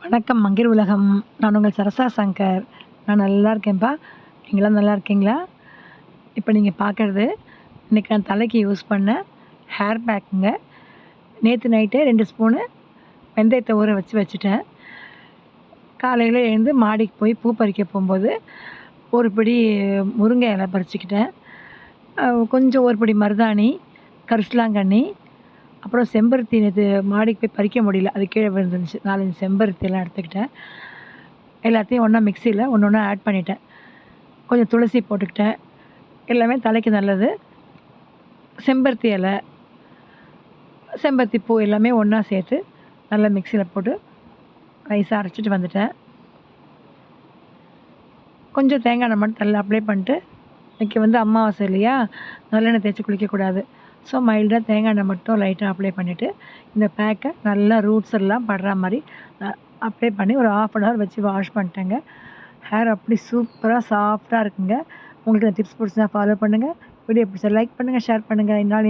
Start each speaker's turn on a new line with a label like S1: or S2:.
S1: வணக்கம் மங்கிர் உலகம். நான் உங்கள் சரசா சங்கர். நான் நல்லா இருக்கேன்ப்பா. நீங்களாம் நல்லா இருக்கீங்களா? இப்போ நீங்கள் பார்க்குறது இன்றைக்கி நான் தலைக்கு யூஸ் பண்ண ஹேர் பேக்குங்க. நேற்று நைட்டே 2 ஸ்பூனு வெந்தயத்தை ஊற வச்சுட்டேன். காலையில் எழுந்து மாடிக்கு போய் பூ பறிக்க போகும்போது ஒரு பிடி முருங்கை இலை பறிச்சுக்கிட்டேன். கொஞ்சம் ஒரு பிடி மருதாணி, கரிசலாங்கண்ணி, அப்புறம் செம்பருத்தி நேற்று மாடிக்கு போய் பறிக்க முடியல. அது கீழே விழுந்துருந்துச்சு. 4, 5 செம்பருத்தியெல்லாம் எடுத்துக்கிட்டேன். எல்லாத்தையும் ஒன்றா மிக்ஸியில் ஒன்று ஒன்றா ஆட் பண்ணிட்டேன். கொஞ்சம் துளசி போட்டுக்கிட்டேன். எல்லாமே தலைக்கு நல்லது. செம்பருத்தி இலை, செம்பருத்தி பூ எல்லாமே ஒன்றா சேர்த்து நல்லா மிக்ஸியில் போட்டு நைஸாக அரைச்சிட்டு வந்துட்டேன். கொஞ்சம் தேங்காய் எண்ணெய் மட்டும் தலையில் அப்ளை பண்ணிட்டு, இன்றைக்கி அமாவாசை இல்லையா, நல்லெண்ணெய் தேய்ச்சி குளிக்கக்கூடாது. ஸோ மைல்டாக தேங்காய் எண்ணெய் மட்டும் லைட்டாக அப்ளை பண்ணிவிட்டு, இந்த பேக்கை நல்லா ரூட்ஸ் எல்லாம் படுற மாதிரி அப்ளை பண்ணி ஒரு 1/2 அன் ஹவர் வச்சு வாஷ் பண்ணிட்டேங்க. ஹேர் அப்படி சூப்பராக சாஃப்டாக இருக்குங்க. உங்களுக்கு இந்த டிப்ஸ் பிடிச்சா ஃபாலோ பண்ணுங்கள். வீடியோ பிடிச்சா லைக் பண்ணுங்கள், ஷேர் பண்ணுங்கள். இந்நாள்